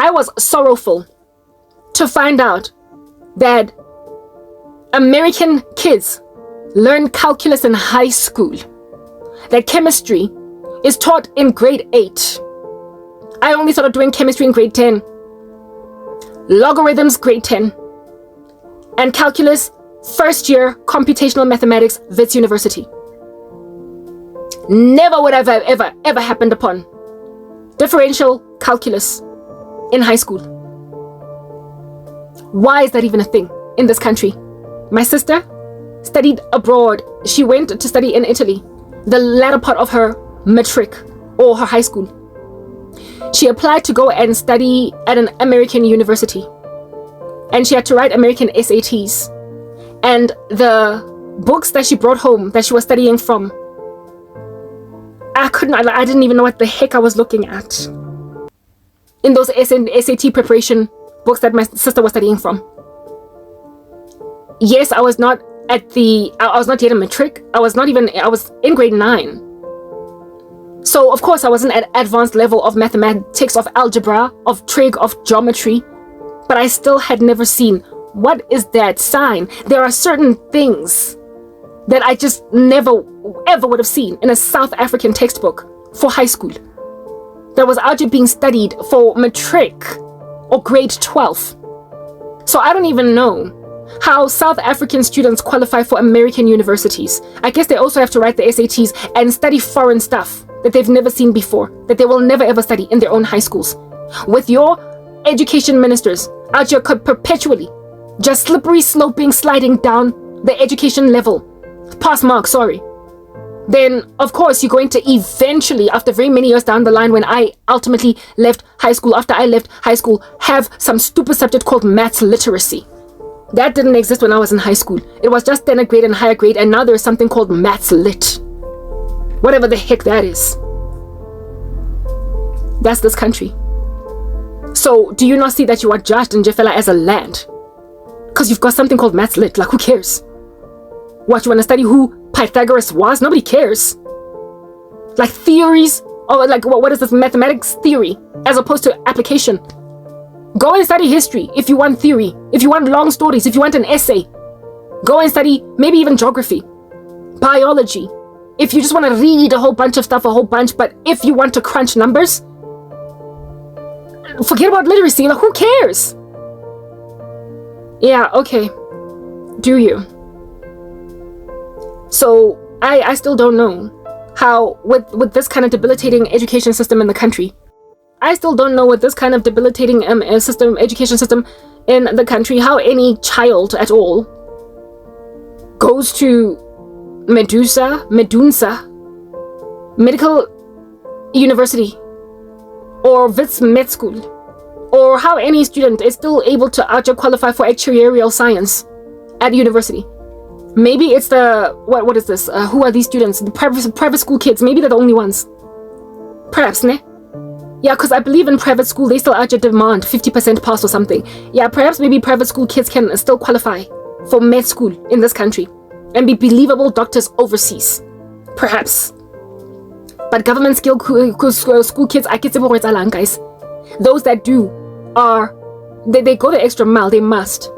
I was sorrowful to find out that American kids learn calculus in high school, that chemistry is taught in grade 8. I only started doing chemistry in grade 10, logarithms grade 10, and calculus first year computational mathematics, Wits University. Never would have ever happened upon differential calculus in high school. Why is that even a thing in this country? My sister studied abroad. She went to study in Italy, the latter part of her matric or her high school. She applied to go and study at an American university, and she had to write American SATs. And the books that she brought home that she was studying from, I didn't even know what the heck I was looking at in those SAT preparation books that my sister was studying from. Yes, I was not yet a matric. I was in grade 9. So of course I wasn't at advanced level of mathematics, of algebra, of trig, of geometry, but I still had never seen, what is that sign? There are certain things that I just never ever would have seen in a South African textbook for high school that was actually being studied for matric or grade 12. So I don't even know how South African students qualify for American universities. I guess they also have to write the SATs and study foreign stuff that they've never seen before, that they will never ever study in their own high schools. With your education ministers out here perpetually just slippery sloping, sliding down the education level, pass mark, sorry, then of course you're going to eventually, after very many years down the line, when I ultimately left high school, have some stupid subject called maths literacy. That didn't exist when I was in high school. It was just then a grade and higher grade, and now there's something called maths lit. Whatever the heck that is. That's this country. So do you not see that you are judged in Jeffela as a land? Because you've got something called maths lit. Like, who cares? What, you want to study who Pythagoras was? Nobody cares. Like theories, or like what is this, mathematics theory as opposed to application. Go and study history if you want theory, if you want long stories, if you want an essay. Go and study maybe even geography, biology. If you just want to read a whole bunch of stuff, but if you want to crunch numbers, forget about literacy. Like, who cares? Yeah, okay. Do you? So I still don't know how, with this kind of debilitating education system in the country, I still don't know with this kind of debilitating education system in the country, how any child at all goes to Medunsa Medical University or Wits Med School, or how any student is still able to qualify for actuarial science at university. Maybe it's the, what is this? Who are these students? The private school kids. Maybe they're the only ones. Perhaps, ne? Yeah, because I believe in private school, they still demand 50% pass or something. Yeah, perhaps maybe private school kids can still qualify for med school in this country and be believable doctors overseas. Perhaps. But government school kids, I get it, guys. Those that do they go the extra mile. They must.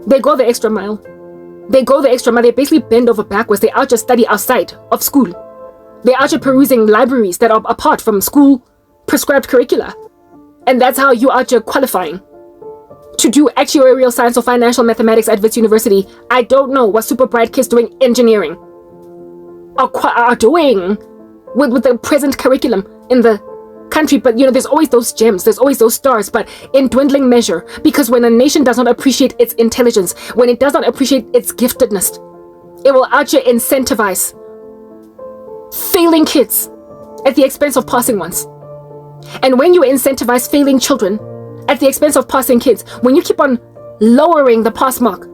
They go the extra mile. They basically bend over backwards. They out just study outside of school. They out just perusing libraries that are apart from school prescribed curricula. And that's how you are just qualifying to do actuarial science or financial mathematics at Wits University. I don't know what super bright kids doing engineering are doing with the present curriculum in the country. But there's always those gems, there's always those stars, but in dwindling measure, because when a nation does not appreciate its intelligence, when it does not appreciate its giftedness, it will actually incentivize failing kids at the expense of passing ones. And when you incentivize failing children at the expense of passing kids, when you keep on lowering the pass mark,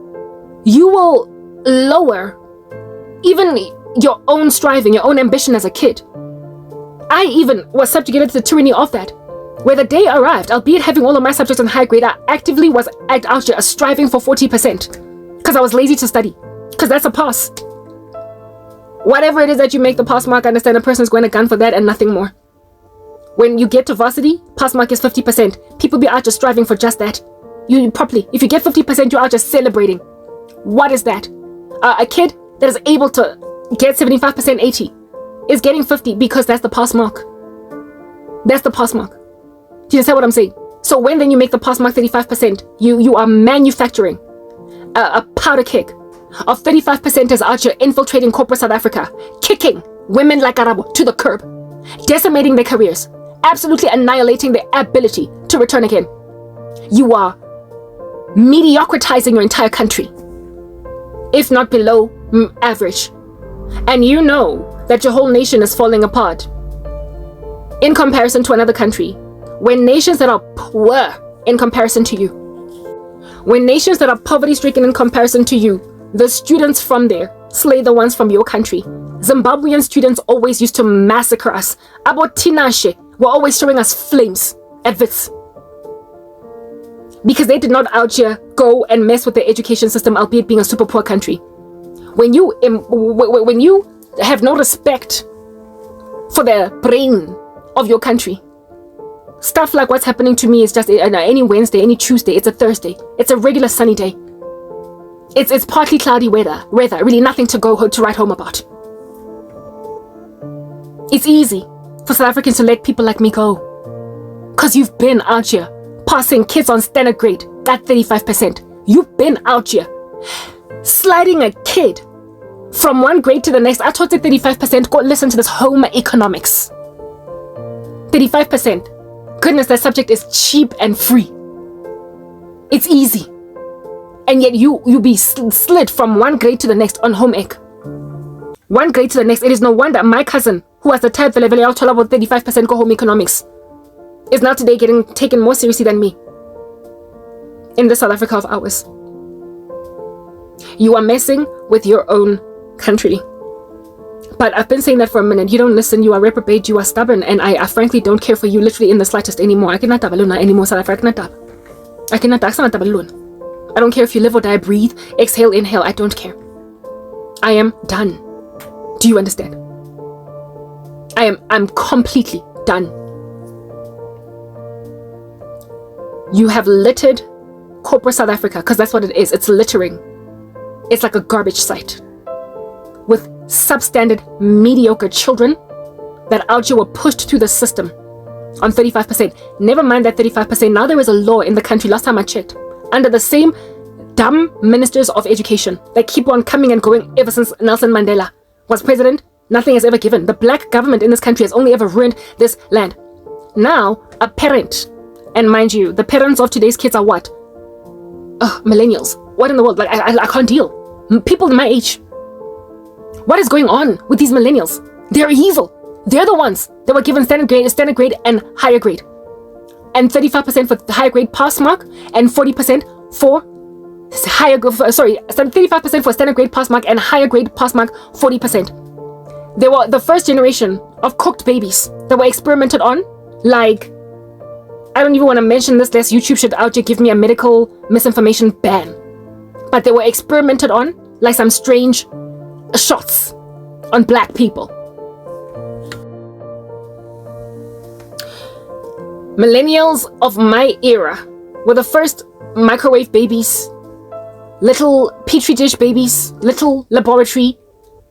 you will lower even your own striving, your own ambition as a kid. I even was subjugated to the tyranny of that, where the day arrived, albeit having all of my subjects on high grade, I actively was out here striving for 40% because I was lazy to study, because that's a pass. Whatever it is that you make the pass mark, I understand a person is going to gun for that and nothing more. When you get to varsity, pass mark is 50%. People be out just striving for just that. You properly, if you get 50%, you're out just celebrating. What is that? A kid that is able to get 75%, 80 is getting 50 because that's the pass mark. That's the pass mark. Do you understand what I'm saying? So when then you make the pass mark 35%, you are manufacturing a powder keg of 35% out here infiltrating corporate South Africa, kicking women like Karabo to the curb, decimating their careers, absolutely annihilating their ability to return again. You are mediocritizing your entire country, if not below average. And you know that your whole nation is falling apart in comparison to another country. When nations that are poor in comparison to you, when nations that are poverty-stricken in comparison to you, the students from there slay the ones from your country. Zimbabwean students always used to massacre us. About Tinashe were always showing us flames at Wits, because they did not out here go and mess with the education system, albeit being a super poor country. When you have no respect for the brain of your country, stuff like what's happening to me is just any Wednesday, any Tuesday, it's a Thursday, it's a regular sunny day. It's partly cloudy weather, really nothing to write home about. It's easy for South Africans to let people like me go, because you've been out here passing kids on standard grade at 35%. You've been out here sliding a kid from one grade to the next. I taught it 35%. Go listen to this home economics. 35%. Goodness, that subject is cheap and free. It's easy. And yet you be slid from one grade to the next on home ec. One grade to the next. It is no wonder my cousin, who has the type level out about 35% go home economics, is now today getting taken more seriously than me in the South Africa of ours. You are messing with your own country. But I've been saying that for a minute. You don't listen. You are reprobate. You are stubborn. And I frankly don't care for you literally in the slightest anymore. I cannot tabaluna anymore, South Africa. I cannot tabaluna. I don't care if you live or die, breathe, exhale, inhale. I don't care. I am done. Do you understand? I'm completely done. You have littered corporate South Africa, because that's what it is. It's littering. It's like a garbage site with substandard, mediocre children that out here were pushed through the system on 35%. Never mind that 35%. Now there is a law in the country, last time I checked, under the same dumb ministers of education that keep on coming and going ever since Nelson Mandela was president. Nothing has ever given. The black government in this country has only ever ruined this land. Now, a parent, and mind you, the parents of today's kids are what? Millennials. What in the world? Like, I can't deal. People my age. What is going on with these millennials? They're evil. They're the ones that were given standard grade and higher grade. And 35% for the higher grade pass mark and 40% for higher, 35% for standard grade pass mark and higher grade pass mark 40%. They were the first generation of cooked babies that were experimented on. Like, I don't even want to mention this, lest YouTube should out here give me a medical misinformation ban. But they were experimented on like some strange shots on black people. Millennials of my era were the first microwave babies, little petri dish babies, little laboratory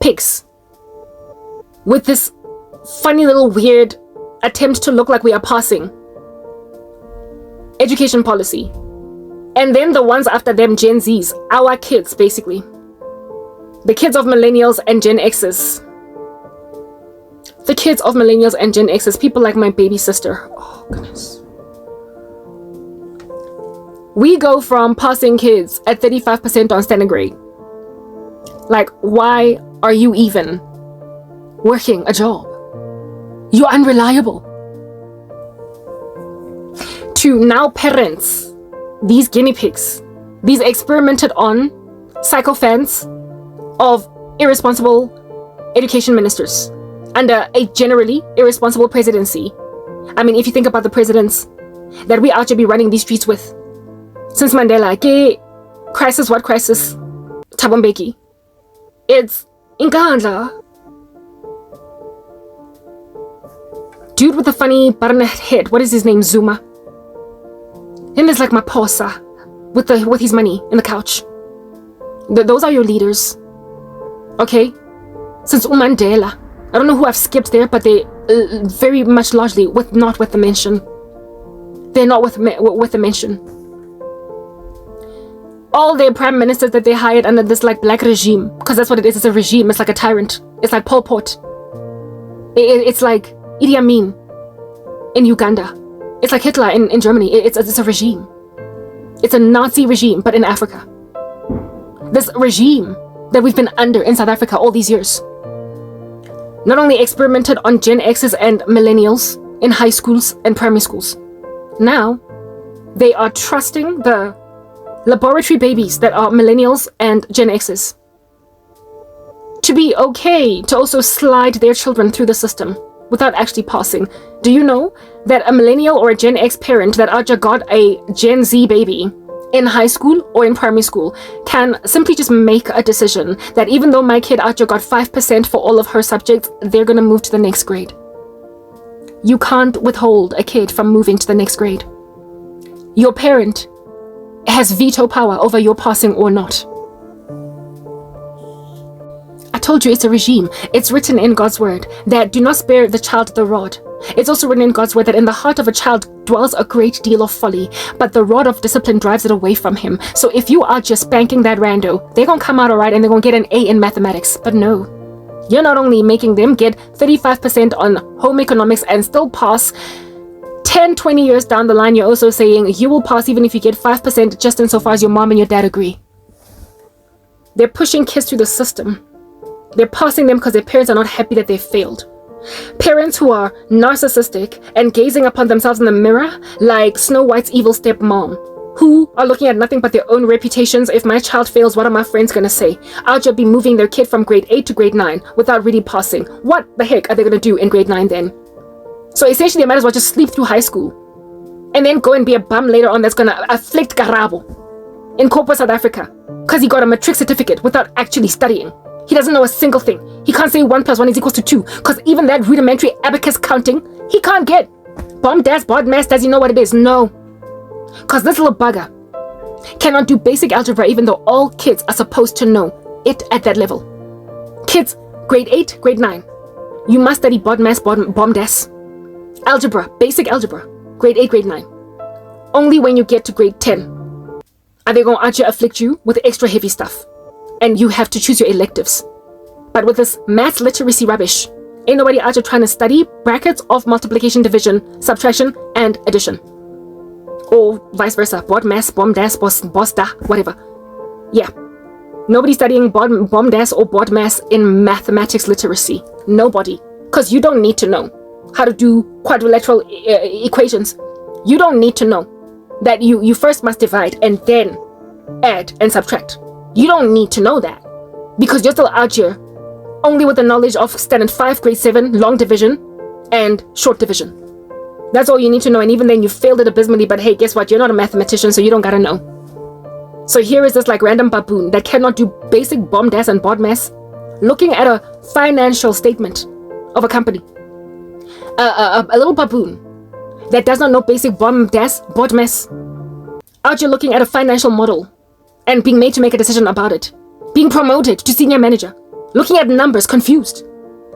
pigs, with this funny little weird attempt to look like we are passing education policy. And then the ones after them, Gen Zs, our kids basically. The kids of millennials and Gen X's. The kids of millennials and Gen X's, people like my baby sister. Oh, goodness. We go from passing kids at 35% on standard grade. Like, why are you even working a job? You're unreliable. To now parents, these guinea pigs, these experimented on sycophants of irresponsible education ministers under a generally irresponsible presidency. I mean, if you think about the presidents that we out here be running these streets with since Mandela, crisis, what crisis? Thabo Mbeki. It's Inkandla dude with the funny button head, what is his name? Zuma. Then there's like Maposa with his money in the couch. Those are your leaders. Okay? Since Mandela. I don't know who I've skipped there, but they very much largely not with the mention. They're not with the mention. All their prime ministers that they hired under this like black regime, because that's what it is. It's a regime. It's like a tyrant. It's like Pol Pot. It's like Idi Amin in Uganda. It's like Hitler in Germany. It's a regime. It's a Nazi regime, but in Africa. This regime that we've been under in South Africa all these years not only experimented on Gen X's and millennials in high schools and primary schools. Now, they are trusting the laboratory babies that are millennials and Gen X's to be okay to also slide their children through the system without actually passing. Do you know that a millennial or a Gen X parent that got a Gen Z baby in high school or in primary school can simply just make a decision that even though my kid got 5% for all of her subjects, they're going to move to the next grade. You can't withhold a kid from moving to the next grade. Your parent has veto power over your passing or not. I told you it's a regime. It's written in God's word that do not spare the child the rod. It's also written in God's word that in the heart of a child dwells a great deal of folly, but the rod of discipline drives it away from him. So if you are just spanking that rando, they're going to come out all right and they're going to get an A in mathematics. But no, you're not only making them get 35% on home economics and still pass 10, 20 years down the line, you're also saying you will pass even if you get 5% just insofar as your mom and your dad agree. They're pushing kids through the system. They're passing them because their parents are not happy that they failed. Parents who are narcissistic and gazing upon themselves in the mirror like Snow White's evil stepmom, who are looking at nothing but their own reputations. If my child fails, what are my friends going to say? I'll just be moving their kid from grade 8 to grade 9 without really passing. What the heck are they going to do in grade 9 then? So essentially, they might as well just sleep through high school and then go and be a bum later on that's going to afflict Karabo in corporate South Africa because he got a matric certificate without actually studying. He doesn't know a single thing. He can't say 1 + 1 is equals to 2 because even that rudimentary abacus counting, he can't get. Bomb dash, bod mass, does he know what it is? No. Because this little bugger cannot do basic algebra even though all kids are supposed to know it at that level. Kids, grade 8, grade 9. You must study bod mass, bomb dash. Algebra, basic algebra, grade 8, grade 9. Only when you get to grade 10 are they going to actually afflict you with extra heavy stuff. And you have to choose your electives. But with this maths literacy rubbish, ain't nobody out there trying to study brackets of multiplication, division, subtraction, and addition. Or vice versa. Bod mass, bomb dash, boss da, whatever. Yeah. Nobody studying bomb dash or bod mass in mathematics literacy. Nobody. Because you don't need to know how to do quadrilateral equations. You don't need to know that you first must divide and then add and subtract. You don't need to know that because you're still out here only with the knowledge of standard 5, grade 7, long division and short division. That's all you need to know, and even then you failed it abysmally, but hey, guess what? You're not a mathematician, so you don't gotta know. So here is this like random baboon that cannot do basic bomb dash and bod mass looking at a financial statement of a company. A little baboon that does not know basic bomb dash, bod mass out here looking at a financial model and being made to make a decision about it. Being promoted to senior manager. Looking at numbers, confused.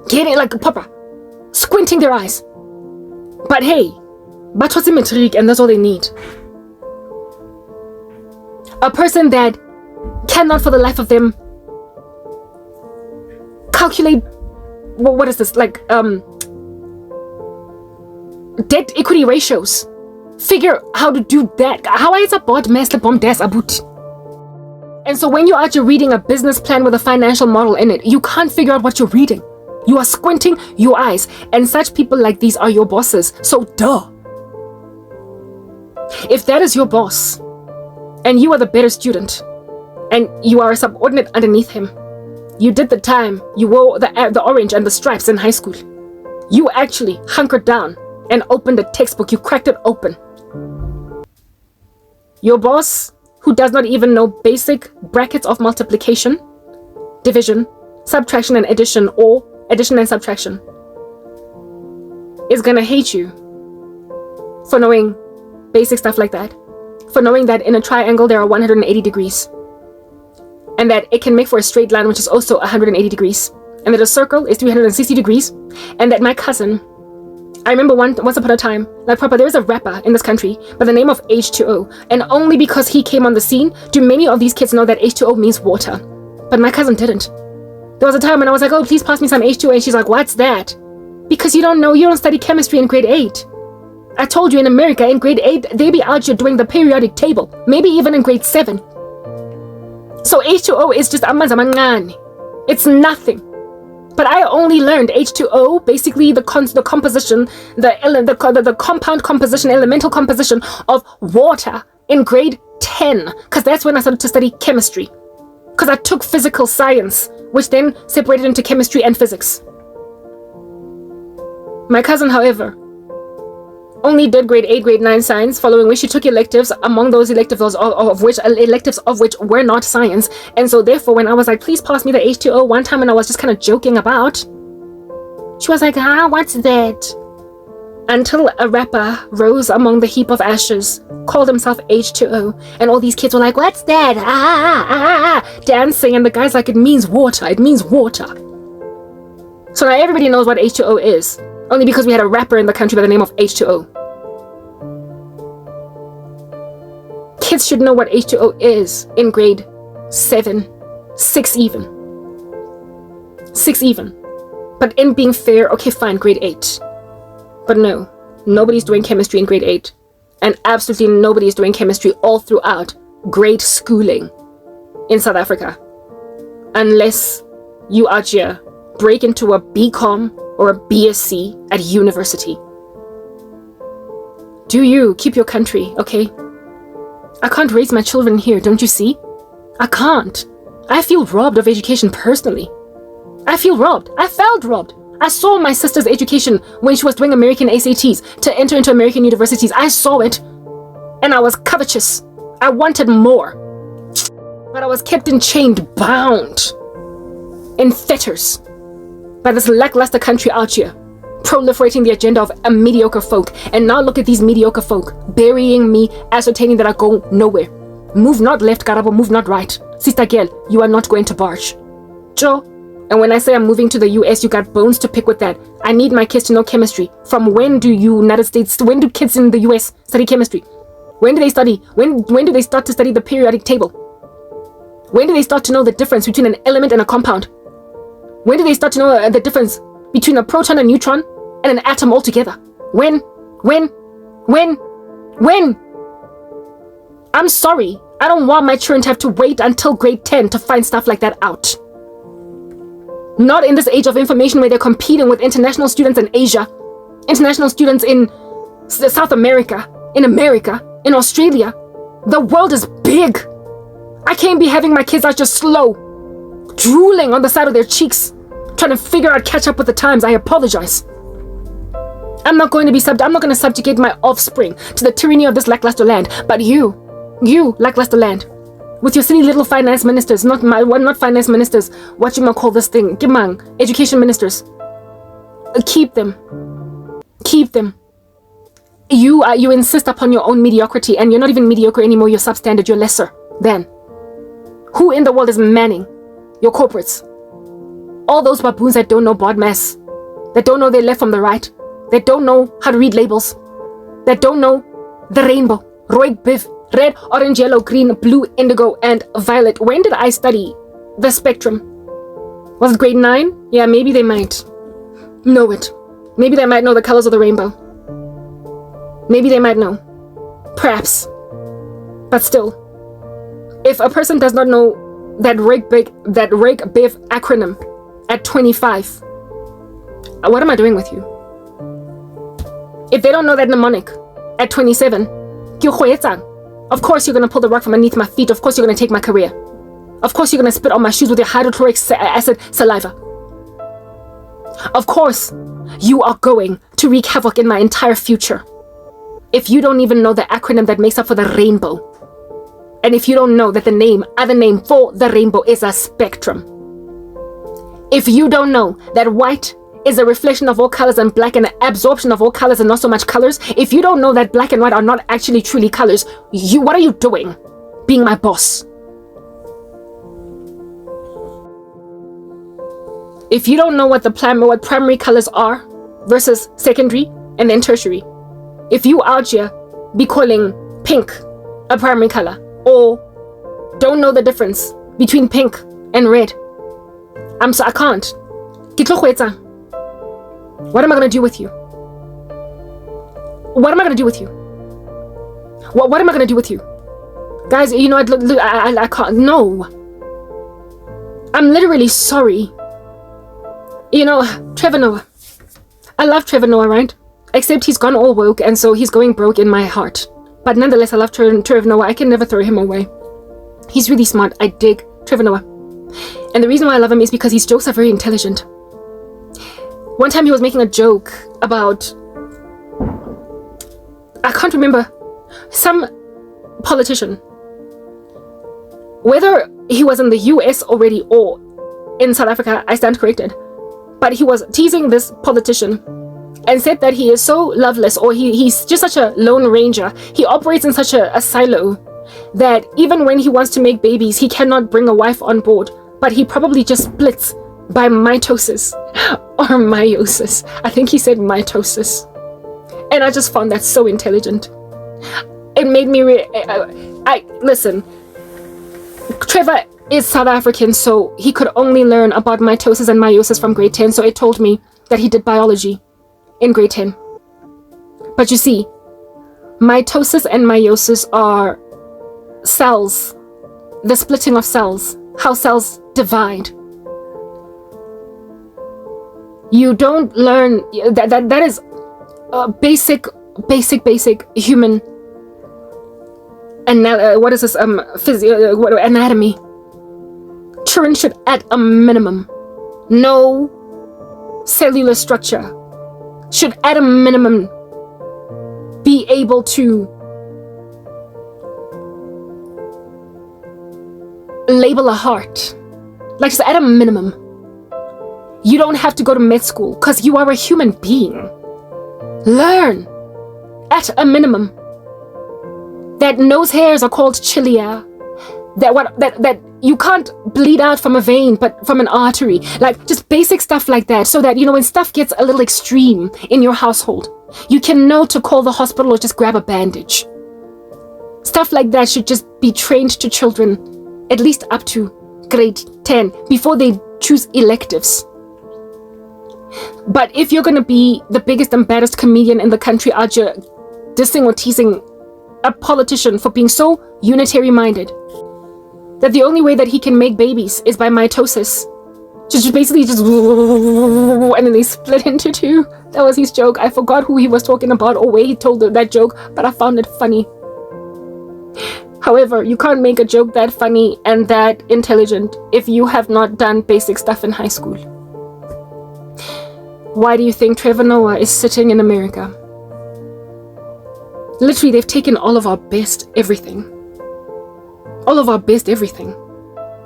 Getting like a popper. Squinting their eyes. But hey, but what's a matric and that's all they need. A person that cannot for the life of them calculate, what is this, like, debt equity ratios. Figure how to do that. How is a bod mess the bomb des about? And so when you're out here reading a business plan with a financial model in it, you can't figure out what you're reading. You are squinting your eyes, and such people like these are your bosses. So duh. If that is your boss, and you are the better student, and you are a subordinate underneath him, you did the time, you wore the orange and the stripes in high school. You actually hunkered down and opened the textbook, you cracked it open. Your boss, who does not even know basic brackets of multiplication, division, subtraction and addition, or addition and subtraction. is gonna hate you for knowing basic stuff like that. For knowing that in a triangle there are 180 degrees. And that it can make for a straight line, which is also 180 degrees. And that a circle is 360 degrees. And that my cousin, I remember once upon a time, like proper, there was a rapper in this country by the name of H2O. And only because he came on the scene do many of these kids know that H2O means water. But my cousin didn't. There was a time when I was like, oh, please pass me some H2O. And she's like, what's that? Because you don't study chemistry in grade 8. I told you in America, in grade 8, they be out here doing the periodic table. Maybe even in grade 7. So H2O is just amanzi amancane. It's nothing. But I only learned H2O, basically the composition, the compound composition, elemental composition of water in grade 10. Because that's when I started to study chemistry. Because I took physical science, which then separated into chemistry and physics. My cousin, however, only did grade 8, grade 9 science, following which she took electives, among those electives of which were not science. And so therefore, when I was like, please pass me the H2O one time, and I was just kind of joking about, she was like, what's that? Until a rapper rose among the heap of ashes, called himself H2O, and all these kids were like, what's that? Dancing, and the guy's like, it means water, it means water. So now everybody knows what H2O is, only because we had a rapper in the country by the name of H2O. Kids should know what H2O is in grade 7, 6 even. 6 even. But in being fair, okay, fine, grade 8. But no, nobody's doing chemistry in grade 8. And absolutely nobody is doing chemistry all throughout grade schooling in South Africa. Unless you out here break into a BCom or a BSc at university. Do you keep your country, okay? I can't raise my children here, don't you see? I can't. I feel robbed of education personally. I feel robbed. I felt robbed. I saw my sister's education when she was doing American SATs to enter into American universities. I saw it. And I was covetous. I wanted more. But I was kept in chained, bound, in fetters by this lackluster country out here, proliferating the agenda of a mediocre folk. And now look at these mediocre folk burying me, ascertaining that I go nowhere. Move not left, Karabo, move not right. Sister girl, you are not going to barge. Joe, and when I say I'm moving to the US, you got bones to pick with that. I need my kids to know chemistry. From when do when do kids in the US study chemistry? When do they study? When do they start to study the periodic table? When do they start to know the difference between an element and a compound? When do they start to know the difference between a proton and neutron and an atom altogether? When? I'm sorry. I don't want my children to have to wait until grade 10 to find stuff like that out. Not in this age of information where they're competing with international students in Asia, international students in South America, in Australia. The world is big. I can't be having my kids out just slow, drooling on the side of their cheeks, trying to figure out, catch up with the times. I apologize. I'm not going to subjugate my offspring to the tyranny of this lackluster land. But you lackluster land, with your silly little finance ministers, not finance ministers, what you might call this thing, Gimang, education ministers. Keep them. You insist upon your own mediocrity, and you're not even mediocre anymore, you're substandard, you're lesser than. Who in the world is manning your corporates? All those baboons that don't know BODMAS, that don't know their left from the right, that don't know how to read labels, that don't know the rainbow, roig biv, red, orange, yellow, green, blue, indigo, and violet. When did I study the spectrum? Was it grade 9? Yeah, maybe they might know it. Maybe they might know the colors of the rainbow. Maybe they might know. Perhaps. But still, if a person does not know that RIG-BIV acronym at 25, what am I doing with you? If they don't know that mnemonic at 27, of course you're going to pull the rug from underneath my feet. Of course you're going to take my career. Of course you're going to spit on my shoes with your hydrochloric acid saliva. Of course you are going to wreak havoc in my entire future. If you don't even know the acronym that makes up for the rainbow, and if you don't know that the other name for the rainbow is a spectrum, if you don't know that white is a reflection of all colors and black an absorption of all colors and not so much colors, if you don't know that black and white are not actually truly colors, what are you doing being my boss? If you don't know what primary colors are versus secondary and then tertiary, if you out here be calling pink a primary color or don't know the difference between pink and red, I can't. What am I gonna do with you? What am I gonna do with you? What am I gonna do with you? Guys, you know, I can't. No. I'm literally sorry. You know, Trevor Noah. I love Trevor Noah, right? Except he's gone all woke, and so he's going broke in my heart. But nonetheless, I love Trevor Noah. I can never throw him away. He's really smart. I dig Trevor Noah. And the reason why I love him is because his jokes are very intelligent. One time he was making a joke about, I can't remember, some politician. Whether he was in the US already or in South Africa, I stand corrected. But he was teasing this politician and said that he is so loveless, or he's just such a lone ranger. He operates in such a silo that even when he wants to make babies, he cannot bring a wife on board. But he probably just splits by mitosis or meiosis. I think he said mitosis. And I just found that so intelligent. It made me listen, Trevor is South African, so he could only learn about mitosis and meiosis from grade 10, so it told me that he did biology in grade 10. But you see, mitosis and meiosis are cells, the splitting of cells, how cells divide. You don't learn that is a basic human anatomy. Children should, at a minimum, know cellular structure, should at a minimum be able to label a heart. Like, just at a minimum. You don't have to go to med school because you are a human being. Learn at a minimum that nose hairs are called cilia, that you can't bleed out from a vein but from an artery, like just basic stuff like that, so that, you know, when stuff gets a little extreme in your household, you can know to call the hospital or just grab a bandage. Stuff like that should just be trained to children at least up to grade 10 before they choose electives. But if you're going to be the biggest and baddest comedian in the country out here dissing or teasing a politician for being so unitary minded that the only way that he can make babies is by mitosis, just basically just and then they split into two. That was his joke. I forgot who he was talking about or where he told that joke, but I found it funny. However, you can't make a joke that funny and that intelligent if you have not done basic stuff in high school. Why do you think Trevor Noah is sitting in America? Literally, they've taken all of our best everything. All of our best everything.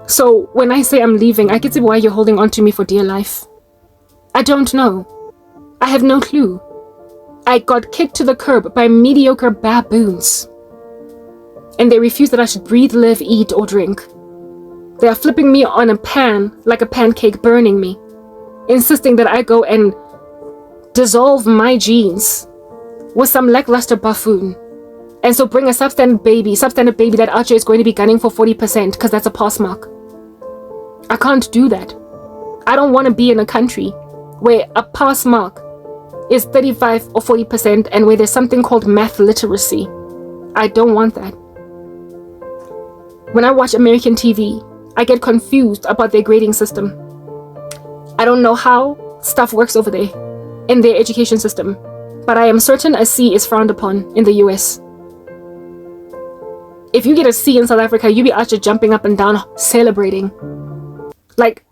So when I say I'm leaving, I can see why you're holding on to me for dear life. I don't know. I have no clue. I got kicked to the curb by mediocre baboons. And they refuse that I should breathe, live, eat, or drink. They are flipping me on a pan like a pancake, burning me, insisting that I go and dissolve my genes with some lackluster buffoon, and so bring a substandard baby that Archer is going to be gunning for 40% because that's a pass mark. I can't do that. I don't want to be in a country where a pass mark is 35 or 40% and where there's something called math literacy. I don't want that. When I watch American TV, I get confused about their grading system. I don't know how stuff works over there in their education system, but I am certain a C is frowned upon in the US. If you get a C in South Africa, you be out here jumping up and down, celebrating. Like,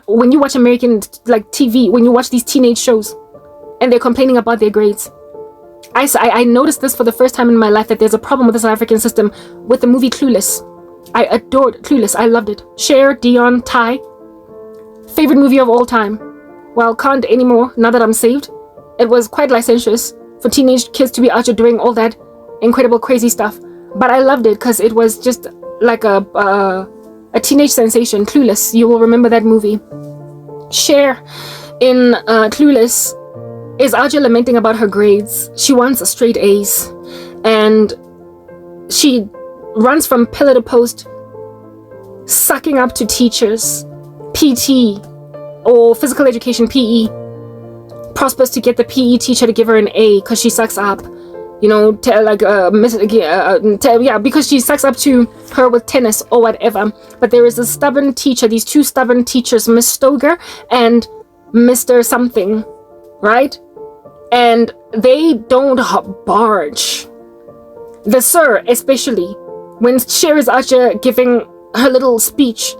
when you watch American TV, when you watch these teenage shows, and they're complaining about their grades, I noticed this for the first time in my life, that there's a problem with the South African system with the movie Clueless. I adored Clueless. I loved it. Cher, Dion, Ty. Favorite movie of all time. Well, can't anymore now that I'm saved. It was quite licentious for teenage kids to be out here doing all that incredible crazy stuff. But I loved it because it was just like a teenage sensation. Clueless, you will remember that movie. Cher in Clueless is out here lamenting about her grades. She wants straight A's, and she runs from pillar to post, sucking up to teachers, PT or physical education, PE. Prospers to get the PE teacher to give her an A because she sucks up, because she sucks up to her with tennis or whatever. But there is a stubborn teacher, these two stubborn teachers, Miss Stoger and Mr. Something, right? And they don't barge. The sir, especially, when Cher is out here giving her little speech,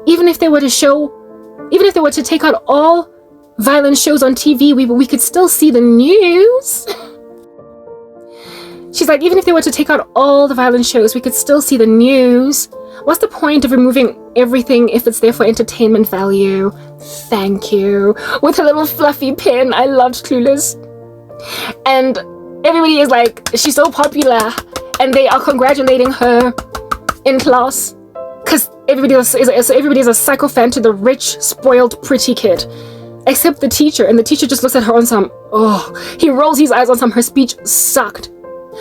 even if they were to take out all violent shows on TV, we could still see the news. She's like, even if they were to take out all the violent shows, we could still see the news. What's the point of removing everything if it's there for entertainment value? Thank you. With her little fluffy pen. I loved Clueless. And everybody is like, she's so popular, and they are congratulating her in class because everybody is a psycho fan to the rich, spoiled, pretty kid. Except the teacher, and the teacher just looks at her on some, he rolls his eyes on some, her speech sucked.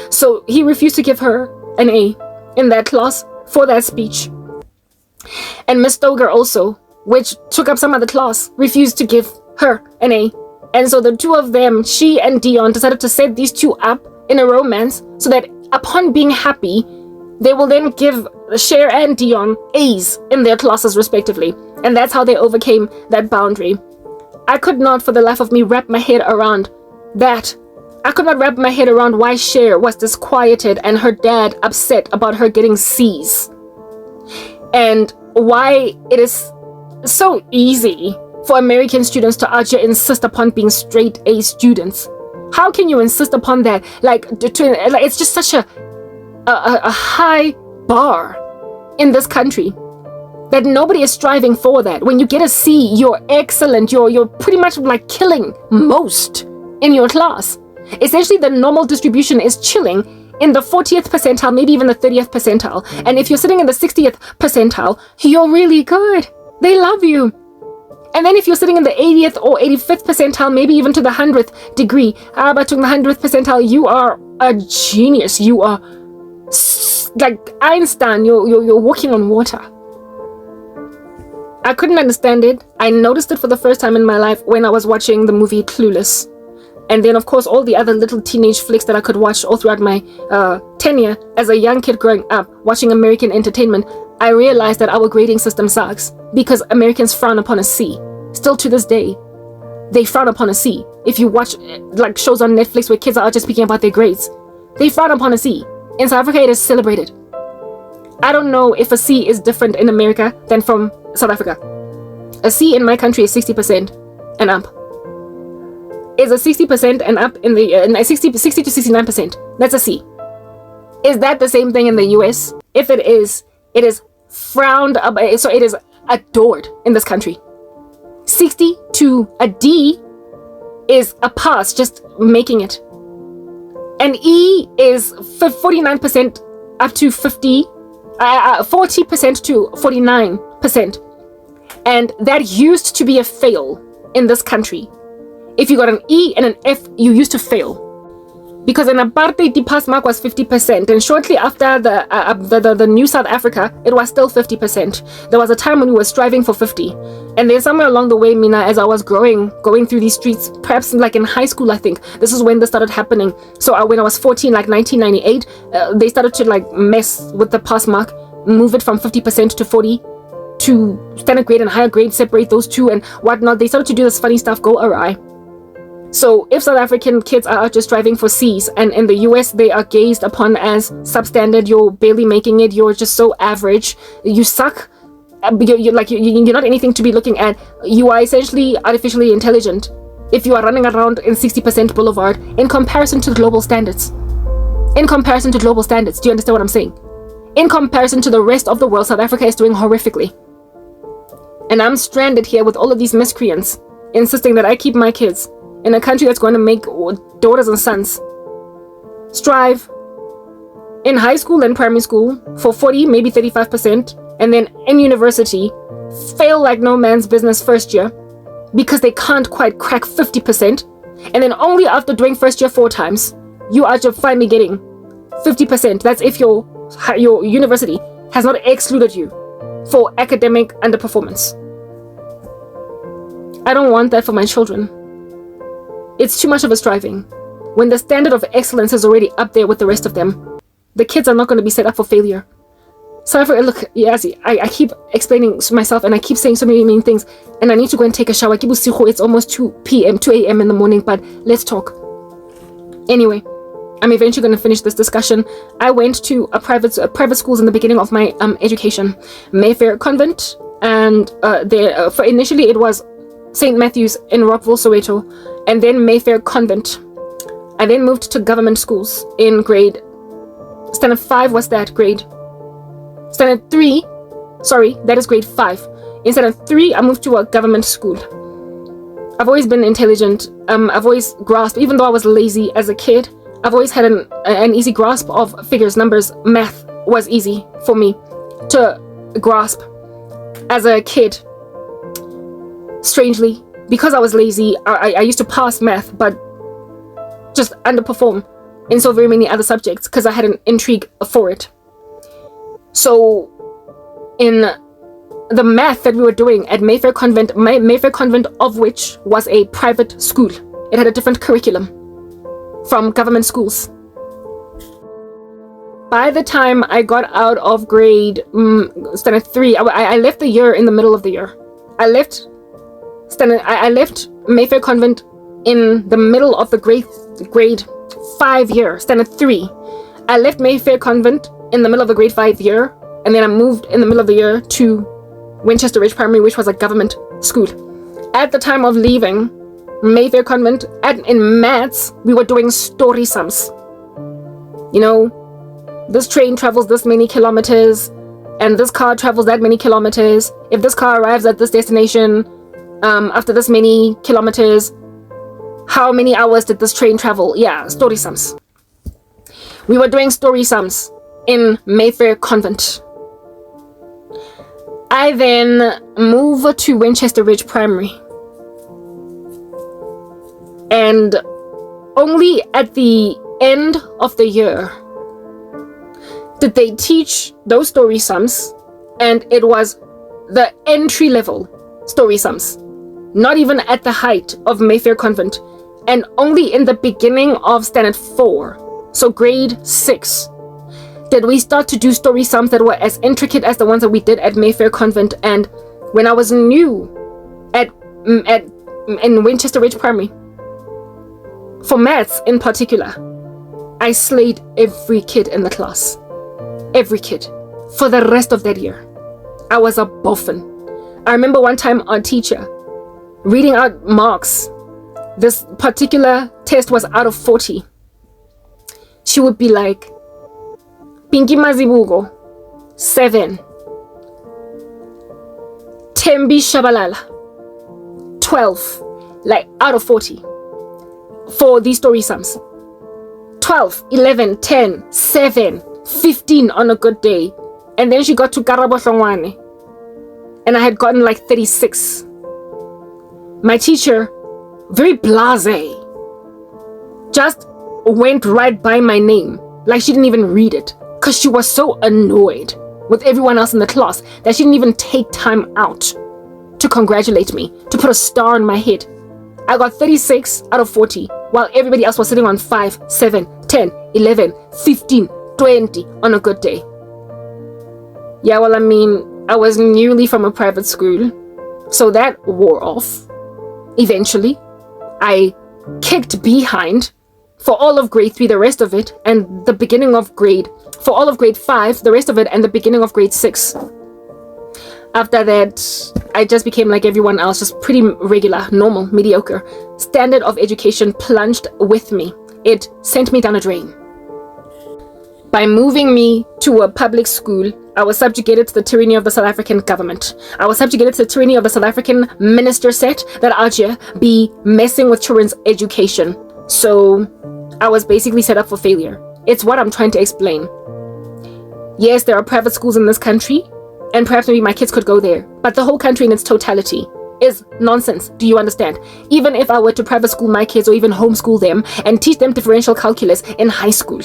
So he refused to give her an A in that class for that speech. And Miss Stoger also, which took up some other class, refused to give her an A. And so the two of them, she and Dion, decided to set these two up in a romance so that upon being happy, they will then give Cher and Dion A's in their classes respectively. And that's how they overcame that boundary. I could not for the life of me wrap my head around that. I could not wrap my head around why Cher was disquieted and her dad upset about her getting C's. And why it is so easy for American students to actually insist upon being straight A students. How can you insist upon that? It's just such a high bar in this country that nobody is striving for that. When you get a C, you're excellent. You're pretty much like killing most in your class. Essentially, the normal distribution is chilling in the 40th percentile, maybe even the 30th percentile. And if you're sitting in the 60th percentile, you're really good. They love you. And then if you're sitting in the 80th or 85th percentile, maybe even to the 100th degree, but to the 100th percentile, you are a genius. You are like Einstein. You're walking on water. I couldn't understand it. I noticed it for the first time in my life when I was watching the movie Clueless. And then, of course, all the other little teenage flicks that I could watch all throughout my tenure as a young kid growing up, watching American entertainment, I realized that our grading system sucks because Americans frown upon a C. Still to this day, they frown upon a C. If you watch like shows on Netflix where kids are just speaking about their grades, they frown upon a C. In South Africa, it is celebrated. I don't know if a C is different in America than from South Africa. A C in my country is 60% and up. Is a 60% and up in the 60 to 69%. That's a C. Is that the same thing in the US? If it is frowned up, so it is adored in this country. 60 to a D is a pass, just making it. And E is 49% up to 50, 40% to 49%. And that used to be a fail in this country. If you got an E and an F, you used to fail. Because in apartheid, the pass mark was 50%, and shortly after the new South Africa, it was still 50%. There was a time when we were striving for 50. And then somewhere along the way, Mina, as I was going through these streets, perhaps like in high school, I think, this is when this started happening. So when I was 14, like 1998, they started to like mess with the pass mark, move it from 50% to 40, to standard grade and higher grade, separate those two and whatnot. They started to do this funny stuff go awry. So if South African kids are just striving for C's, and in the US they are gazed upon as substandard, you're barely making it, you're just so average, you suck, you're not anything to be looking at, you are essentially artificially intelligent if you are running around in 60% boulevard in comparison to global standards. In comparison to global standards, do you understand what I'm saying? In comparison to the rest of the world, South Africa is doing horrifically. And I'm stranded here with all of these miscreants insisting that I keep my kids in a country that's going to make daughters and sons strive in high school and primary school for 40, maybe 35%, and then in university fail like no man's business first year because they can't quite crack 50%, and then only after doing first year 4 times you are just finally getting 50%. That's if your university has not excluded you for academic underperformance. I don't want that for my children. It's too much of a striving when the standard of excellence is already up there with the rest of them. The kids are not going to be set up for failure. Sorry for look, yes, I keep explaining to myself and I keep saying so many mean things, and I need to go and take a shower. It's almost 2 a.m. in the morning, but let's talk. Anyway, I'm eventually going to finish this discussion. I went to a private schools in the beginning of my education. Mayfair Convent, and for initially it was St. Matthew's in Rockville, Soweto, and then Mayfair Convent. I then moved to government schools in Standard 5 was that grade. Standard 3, sorry, that is grade 5. In Standard 3, I moved to a government school. I've always been intelligent. I've always grasped, even though I was lazy as a kid, I've always had an easy grasp of figures, numbers. Math was easy for me to grasp as a kid. Strangely, because I was lazy, I used to pass math, but just underperform in so very many other subjects because I had an intrigue for it. So in the math that we were doing at Mayfair Convent, Mayfair Convent of which was a private school, it had a different curriculum from government schools. By the time I got out of grade Standard 3, I left the year in the middle of the year. I left Mayfair Convent in the middle of the grade 5 year, Standard 3. I left Mayfair Convent in the middle of the grade 5 year, and then I moved in the middle of the year to Winchester Ridge Primary, which was a government school. At the time of leaving Mayfair Convent, in maths, we were doing story sums. You know, this train travels this many kilometers, and this car travels that many kilometers. If this car arrives at this destination after this many kilometers, how many hours did this train travel? Yeah, story sums. We were doing story sums in Mayfair Convent. I then moved to Winchester Ridge Primary. And only at the end of the year did they teach those story sums, and it was the entry level story sums, not even at the height of Mayfair Convent, and only in the beginning of Standard 4, so grade 6, did we start to do story sums that were as intricate as the ones that we did at Mayfair Convent. And when I was new in Winchester Ridge Primary, for maths in particular, I slayed every kid in the class. Every kid. For the rest of that year. I was a boffin. I remember one time our teacher reading out marks. This particular test was out of 40. She would be like, Pinky Mazibugo, 7. Tembi Shabalala, 12. Like out of 40. For these story sums. 12, 11, 10, 7, 15 on a good day. And then she got to Karabo Hlongwane, and I had gotten like 36. My teacher, very blasé, just went right by my name like she didn't even read it, because she was so annoyed with everyone else in the class that she didn't even take time out to congratulate me, to put a star on my head. I got 36 out of 40, while everybody else was sitting on 5, 7, 10, 11, 15, 20 on a good day. Yeah, well, I mean, I was newly from a private school, so that wore off. Eventually, I kicked behind for all of grade 3, the rest of it, and the beginning of for all of grade 5, the rest of it, and the beginning of grade 6. After that, I just became like everyone else, just pretty regular, normal, mediocre. Standard of education plunged with me. It sent me down a drain. By moving me to a public school, I was subjugated to the tyranny of the South African government. I was subjugated to the tyranny of the South African minister set that out here be messing with children's education. So I was basically set up for failure. It's what I'm trying to explain. Yes, there are private schools in this country, and perhaps maybe my kids could go there, but the whole country in its totality is nonsense. Do you understand? Even if I were to private school my kids or even homeschool them and teach them differential calculus in high school,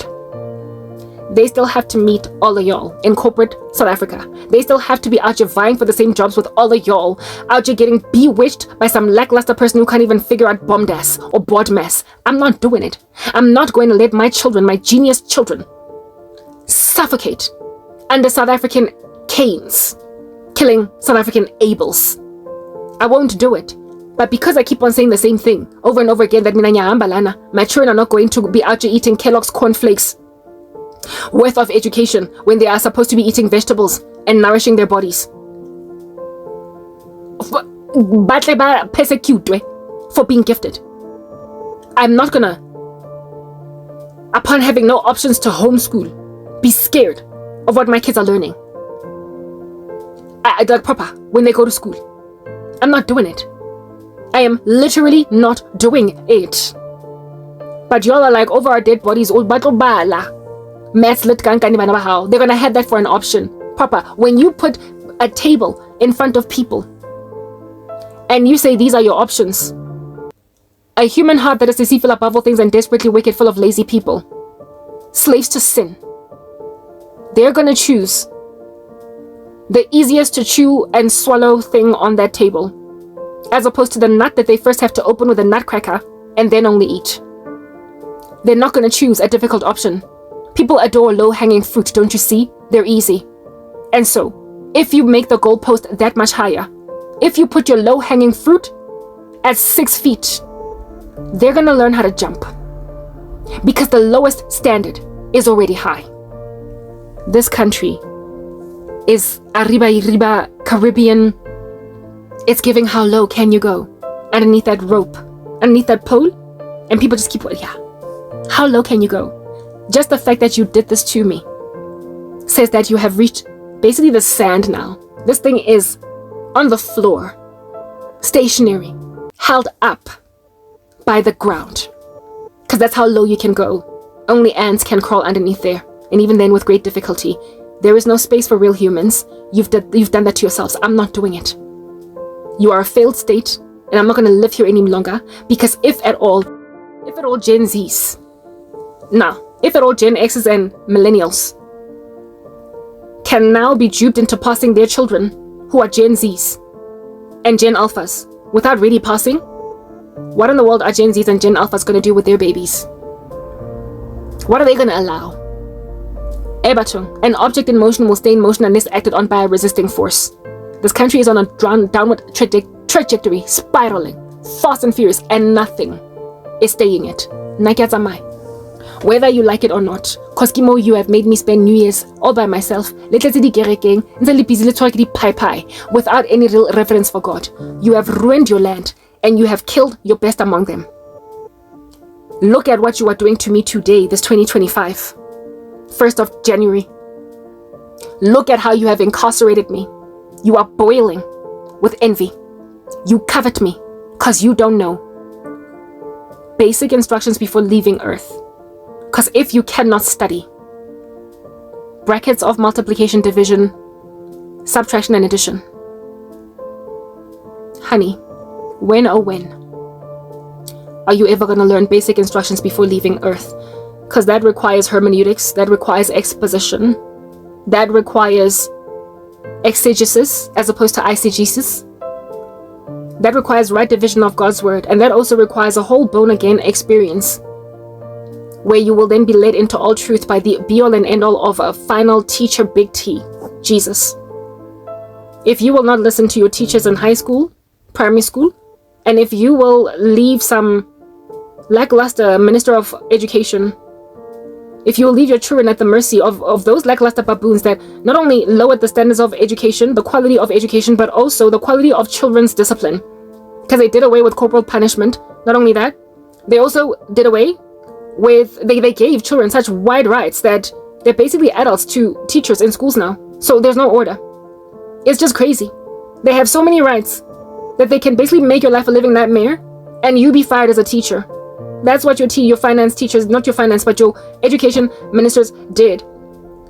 they still have to meet all of y'all in corporate South Africa. They still have to be out here vying for the same jobs with all of y'all, out here getting bewitched by some lackluster person who can't even figure out BOMDAS or BODMAS. I'm not doing it. I'm not going to let my children, my genius children, suffocate under South African canes, killing South African Abels. I won't do it. But because I keep on saying the same thing over and over again, that my children are not going to be out here eating Kellogg's cornflakes worth of education when they are supposed to be eating vegetables and nourishing their bodies. Persecute for being gifted. I'm not gonna, upon having no options to homeschool, be scared of what my kids are learning. I proper when they go to school. I'm not doing it. I am literally not doing it. But y'all are like, over our dead bodies, old battle bala. They're gonna have that for an option. Papa, when you put a table in front of people and you say these are your options, a human heart that is deceitful above all things and desperately wicked, full of lazy people, slaves to sin, they're gonna choose the easiest to chew and swallow thing on that table, as opposed to the nut that they first have to open with a nutcracker and then only eat. They're not gonna choose a difficult option. People adore low-hanging fruit, don't you see? They're easy. And so, if you make the goalpost that much higher, if you put your low-hanging fruit at 6 feet, they're gonna learn how to jump. Because the lowest standard is already high. This country is Arriba Caribbean. It's giving how low can you go? Underneath that rope, underneath that pole, and people just keep, yeah. How low can you go? Just the fact that you did this to me says that you have reached basically the sand now. This thing is on the floor, stationary, held up by the ground. Because that's how low you can go. Only ants can crawl underneath there. And even then with great difficulty. There is no space for real humans. You've done that to yourselves. I'm not doing it. You are a failed state, and I'm not going to live here any longer. Because if at all Gen Zs, if at all Gen X's and millennials can now be duped into passing their children who are Gen Zs and Gen Alphas without really passing, what in the world are Gen Zs and Gen Alphas going to do with their babies? What are they going to allow? An object in motion will stay in motion unless acted on by a resisting force. This country is on a downward trajectory, spiraling, fast and furious, and nothing is staying it. Whether you like it or not, cause Kimo, you have made me spend New Year's all by myself, without any real reverence for God. You have ruined your land, and you have killed your best among them. Look at what you are doing to me today, this 2025, 1st of January. Look at how you have incarcerated me. You are boiling with envy. You covet me, cause you don't know basic instructions before leaving Earth. Because if you cannot study brackets of multiplication, division, subtraction, and addition, honey, when oh when are you ever going to learn basic instructions before leaving Earth? Because that requires hermeneutics, that requires exposition, that requires exegesis as opposed to eisegesis. That requires right division of God's word, and that also requires a whole born-again experience, where you will then be led into all truth by the be-all and end-all of a final teacher, big T, Jesus. If you will not listen to your teachers in high school, primary school, and if you will leave some lackluster minister of education, if you will leave your children at the mercy of those lackluster baboons that not only lowered the standards of education, the quality of education, but also the quality of children's discipline, because they did away with corporal punishment. Not only that, they also did away with, they gave children such wide rights that They're basically adults to teachers in schools now. So there's no order. It's just crazy. They have so many rights that they can basically make your life a living nightmare and you be fired as a teacher. That's what your finance teachers, not your finance, but your education ministers did.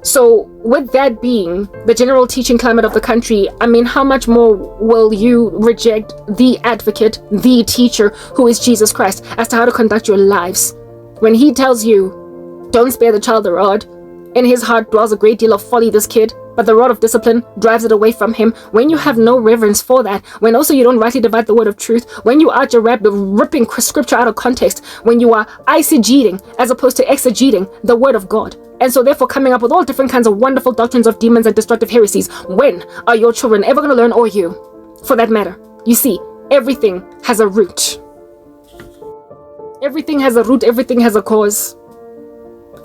So with that being the general teaching climate of the country, I mean, how much more will you reject the advocate, the teacher, who is Jesus Christ, as to how to conduct your lives? When he tells you, don't spare the child the rod, in his heart dwells a great deal of folly, this kid, but the rod of discipline drives it away from him. When you have no reverence for that, when also you don't rightly divide the word of truth, when you are ripping scripture out of context, when you are eisegeting as opposed to exegeting the word of God, and so therefore coming up with all different kinds of wonderful doctrines of demons and destructive heresies, when are your children ever going to learn, or you, for that matter? You see, everything has a root. Everything has a root, everything has a cause.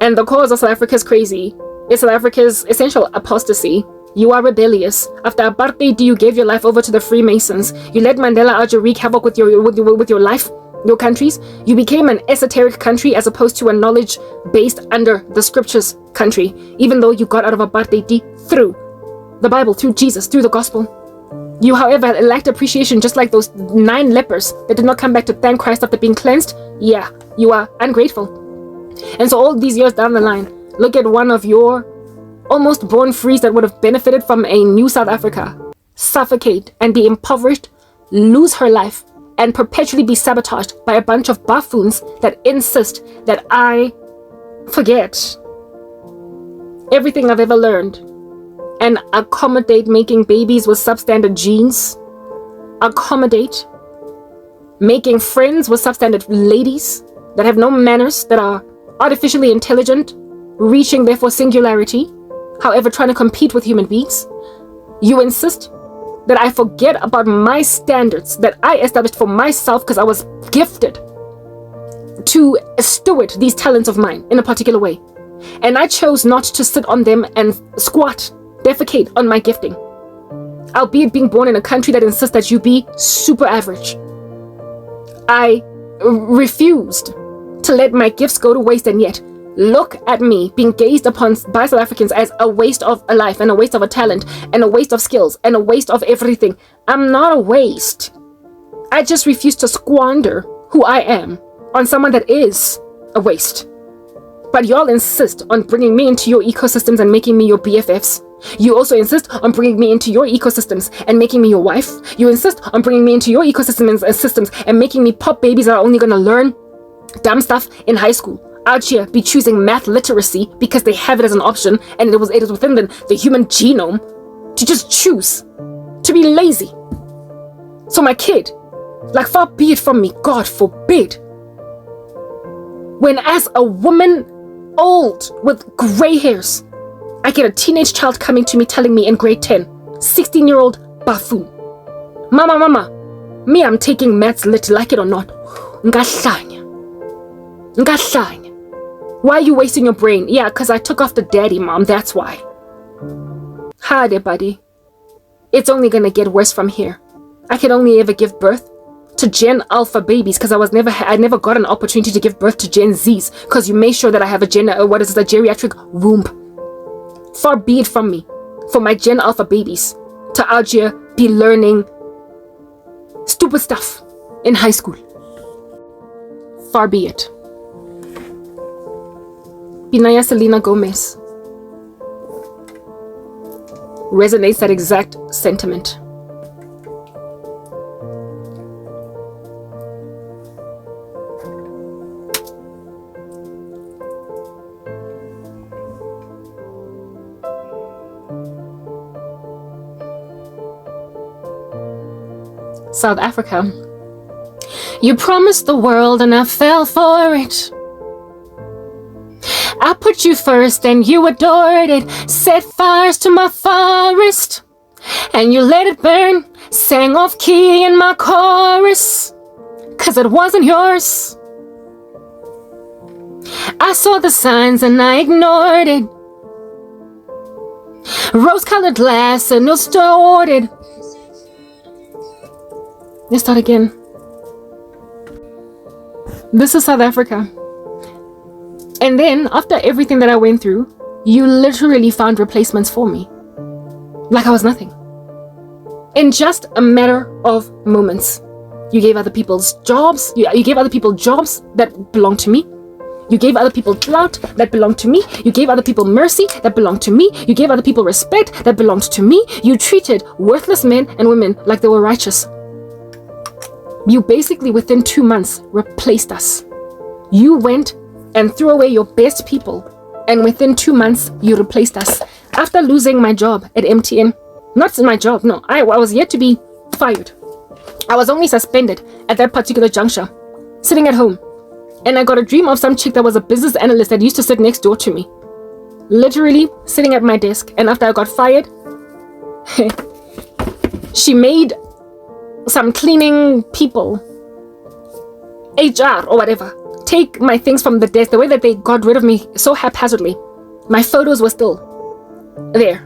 And the cause of South Africa is crazy. It's South Africa's essential apostasy. You are rebellious. After apartheid, you gave your life over to the Freemasons. You let Mandela Aja wreak havoc with your life, your countries. You became an esoteric country as opposed to a knowledge-based under the scriptures country, even though you got out of apartheid through the Bible, through Jesus, through the gospel. You, however, lacked appreciation, just like those 9 lepers that did not come back to thank Christ after being cleansed. Yeah, you are ungrateful. And so all these years down the line, look at one of your almost born frees that would have benefited from a new South Africa suffocate and be impoverished, lose her life, and perpetually be sabotaged by a bunch of buffoons that insist that I forget everything I've ever learned and accommodate making babies with substandard genes, accommodate making friends with substandard ladies that have no manners, that are artificially intelligent, reaching therefore singularity, however trying to compete with human beings. You insist that I forget about my standards that I established for myself because I was gifted to steward these talents of mine in a particular way. And I chose not to sit on them and squat, defecate on my gifting, albeit being born in a country that insists that you be super average. I refused to let my gifts go to waste, and yet look at me being gazed upon by South Africans as a waste of a life and a waste of a talent and a waste of skills and a waste of everything. I'm not a waste. I just refuse to squander who I am on someone that is a waste. But y'all insist on bringing me into your ecosystems and making me your BFFs. You also insist on bringing me into your ecosystems and making me your wife. You insist on bringing me into your ecosystems and systems and making me pop babies that are only going to learn dumb stuff in high school. Out here be choosing math literacy because they have it as an option, and it is within the human genome to just choose to be lazy. So my kid, like, far be it from me, God forbid, when as a woman old with gray hairs, I get a teenage child coming to me telling me in grade 10, 16-year-old buffoon, Mama, me, I'm taking maths lit, like it or not. Ngahlanya. Why are you wasting your brain? Yeah, because I took off the daddy, Mom, that's why. Hi there, buddy. It's only gonna get worse from here. I can only ever give birth to Gen Alpha babies because I never got an opportunity to give birth to Gen Zs because you made sure that I have a geriatric womb. Far be it from me for my Gen Alpha babies to out here be learning stupid stuff in high school. Far be it. Binaya Selena Gomez resonates that exact sentiment. South Africa. You promised the world and I fell for it. I put you first and you adored it. Set fires to my forest and you let it burn. Sang off key in my chorus, 'cause it wasn't yours. I saw the signs and I ignored it. Rose-colored glass and distorted. Let's start again. This is South Africa. And then, after everything that I went through, You literally found replacements for me. Like I was nothing. In just a matter of moments. You gave other people's jobs. You gave other people jobs that belonged to me. You gave other people clout that belonged to me. You gave other people mercy that belonged to me. You gave other people respect that belonged to me. You treated worthless men and women like they were righteous. You basically, within 2 months, replaced us. You went and threw away your best people, and within 2 months, you replaced us. After losing my job at MTN, not my job, no, I was yet to be fired. I was only suspended at that particular juncture, sitting at home. And I got a dream of some chick that was a business analyst that used to sit next door to me. Literally sitting at my desk. And after I got fired, she made some cleaning people, HR or whatever, take my things from the desk. The way that they got rid of me so haphazardly. My photos were still there.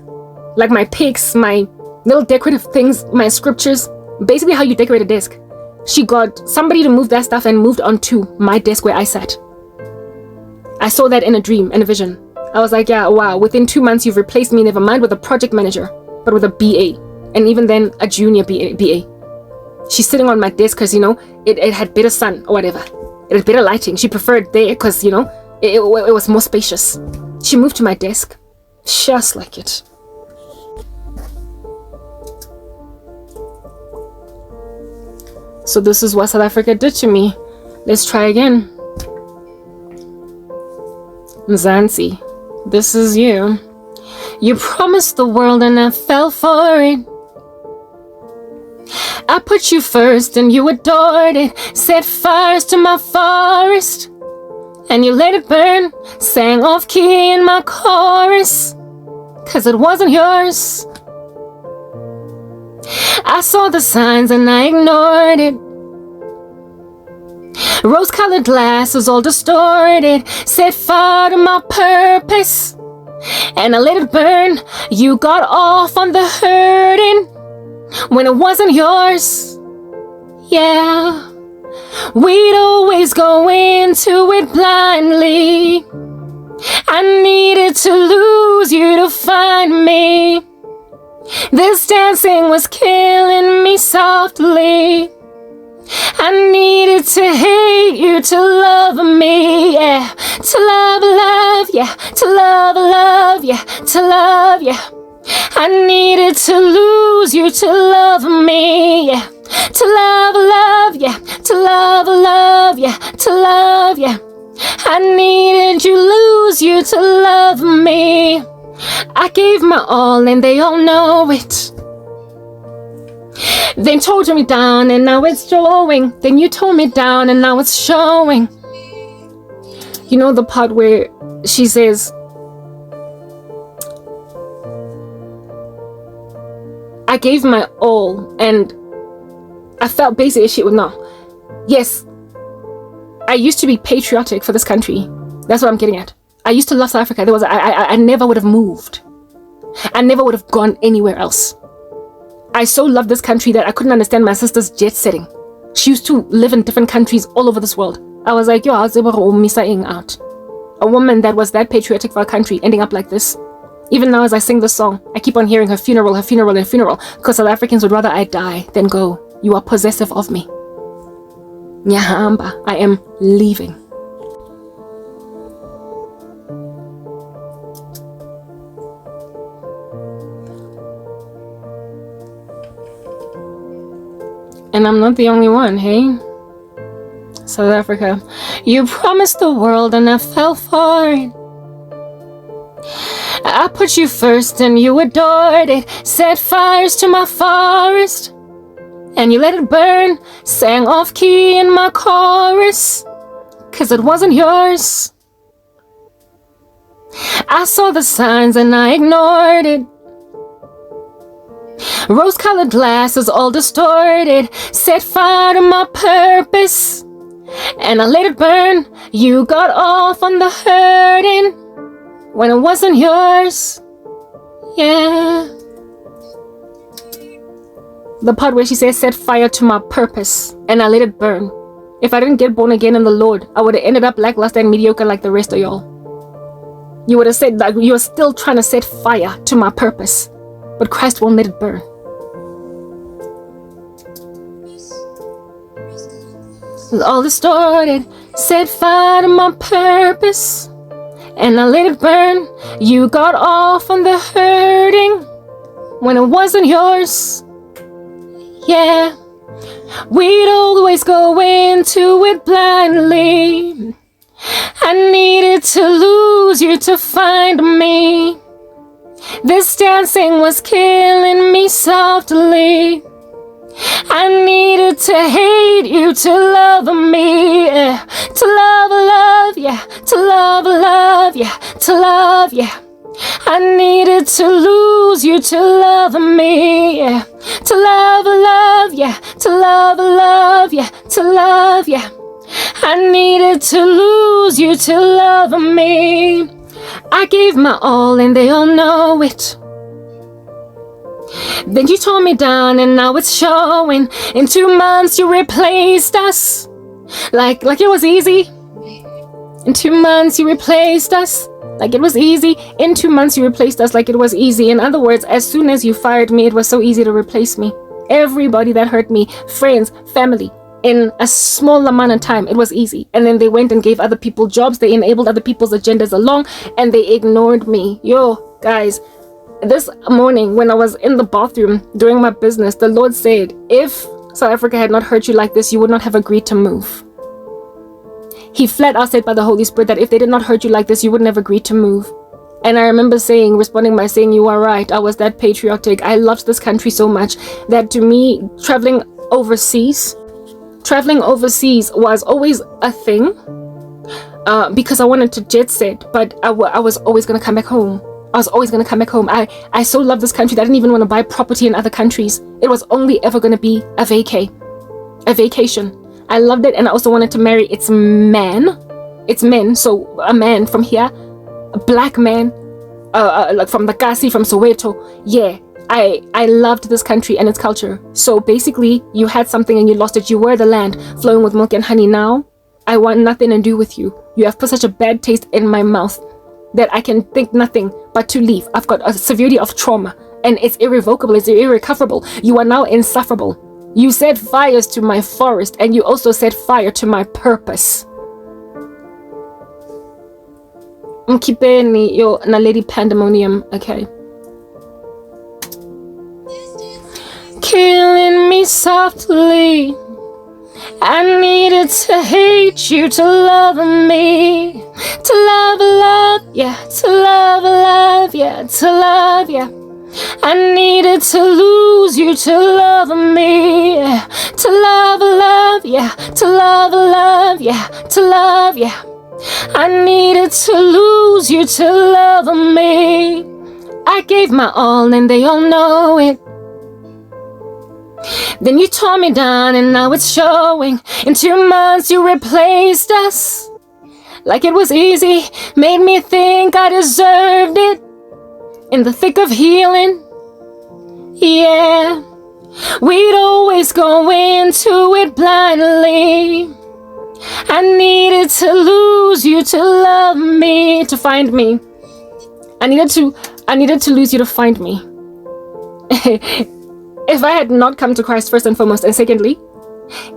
Like my pics, my little decorative things, my scriptures. Basically how you decorate a desk. She got somebody to move that stuff and moved onto my desk where I sat. I saw that in a dream and a vision. I was like, yeah, wow, within 2 months you've replaced me, never mind with a project manager, but with a BA. And even then, a junior BA. She's sitting on my desk because, it had better sun or whatever. It had better lighting. She preferred there because, it was more spacious. She moved to my desk. Just like it. So this is what South Africa did to me. Let's try again. Mzansi, this is you. You promised the world and I fell for it. I put you first and you adored it. Set fires to my forest and you let it burn. Sang off key in my chorus, 'cause it wasn't yours. I saw the signs and I ignored it. Rose-colored glasses all distorted. Set fire to my purpose and I let it burn. You got off on the hurting when it wasn't yours. Yeah, we'd always go into it blindly. I needed to lose you to find me. This dancing was killing me softly. I needed to hate you to love me, yeah. To love, yeah. To love, yeah. To love, yeah. I needed to lose you to love me, yeah. To love, yeah. To love, yeah. To love, yeah. I needed you lose you to love me. I gave my all and they all know it. Then told me down and now it's showing. Then you told me down and now it's showing. You know the part where she says, I gave my all and I felt basically shit with no. Yes, I used to be patriotic for this country. That's what I'm getting at. I used to love South Africa. I never would have moved. I never would have gone anywhere else. I so loved this country that I couldn't understand my sister's jet setting. She used to live in different countries all over this world. I was like, yo, I was able to miss out. A woman that was that patriotic for her country ending up like this. Even now as I sing this song, I keep on hearing her funeral, because South Africans would rather I die than go. You are possessive of me. Nyahamba, I am leaving. And I'm not the only one, hey? South Africa, you promised the world and I fell for it. I put you first and you adored it. Set fires to my forest and you let it burn. Sang off key in my chorus, 'cause it wasn't yours. I saw the signs and I ignored it. Rose-colored glasses all distorted. Set fire to my purpose and I let it burn. You got off on the hurting when it wasn't yours. Yeah. The part where she says, set fire to my purpose and I let it burn. If I didn't get born again in the Lord, I would have ended up lackluster and mediocre like the rest of y'all. You would have said that you're still trying to set fire to my purpose, but Christ won't let it burn. All distorted, set fire to my purpose, and I let it burn. You got off on the hurting when it wasn't yours. Yeah, we'd always go into it blindly. I needed to lose you to find me. This dancing was killing me softly. I needed to hate you to love me, yeah. To love, yeah. To love, yeah. To love, yeah. I needed to lose you to love me, yeah. To love, yeah. To love, yeah. To love, yeah. I needed to lose you to love me. I gave my all and they all know it. Then you tore me down and now it's showing. In 2 months you replaced us like it was easy. In 2 months you replaced us like it was easy. In 2 months you replaced us like it was easy. In other words, as soon as you fired me, it was so easy to replace me. Everybody that hurt me, friends, family, in a small amount of time, it was easy. And then they went and gave other people jobs. They enabled other people's agendas along and they ignored me. Yo, guys. This morning, when I was in the bathroom doing my business, the Lord said, if South Africa had not hurt you like this, you would not have agreed to move. He flat out said by the Holy Spirit that if they did not hurt you like this, you wouldn't have agreed to move. And I remember responding by saying, you are right. I was that patriotic. I loved this country so much that to me, traveling overseas was always a thing because I wanted to jet set, but I was always going to come back home. I was always going to come back home. I so love this country that I didn't even want to buy property in other countries. It was only ever going to be a vacation. I loved it, and I also wanted to marry its men. So a man from here, a black man, like from the Kasi, from Soweto. Yeah, I loved this country and its culture. So basically, you had something and you lost it. You were the land flowing with milk and honey. Now, I want nothing to do with you. You have put such a bad taste in my mouth that I can think nothing but to leave. I've got a severity of trauma and it's irrevocable, it's irrecoverable. You are now insufferable. You set fires to my forest and you also set fire to my purpose. Mkipeni yo na Lady Pandemonium, okay. Killing me softly. I needed to hate you to love me. To love, yeah. To love, yeah. To love, yeah. I needed to lose you to love me. Yeah. To love, yeah. To love, yeah. To love, yeah. I needed to lose you to love me. I gave my all and they all know it. Then you tore me down and now it's showing. In 2 months you replaced us like it was easy. Made me think I deserved it. In the thick of healing, yeah. We'd always go into it blindly. I needed to lose you to love me, to find me. I needed to lose you to find me. If I had not come to Christ first and foremost, and secondly,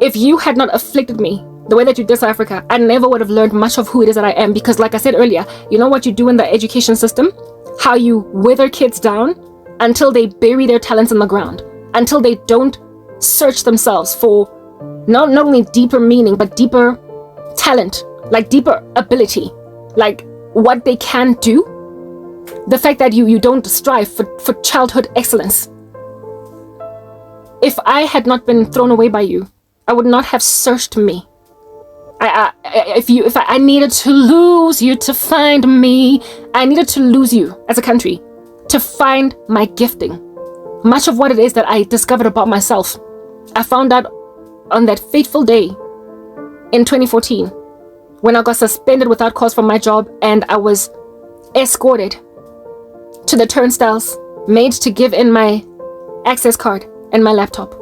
if you had not afflicted me the way that you did South Africa, I never would have learned much of who it is that I am. Because like I said earlier, you know what you do in the education system? How you wither kids down until they bury their talents in the ground, until they don't search themselves for not only deeper meaning, but deeper talent, like deeper ability, like what they can do. The fact that you don't strive for childhood excellence. If I had not been thrown away by you, I would not have searched me. I needed to lose you to find me. I needed to lose you as a country to find my gifting. Much of what it is that I discovered about myself, I found out on that fateful day in 2014 when I got suspended without cause from my job and I was escorted to the turnstiles, made to give in my access card and my laptop.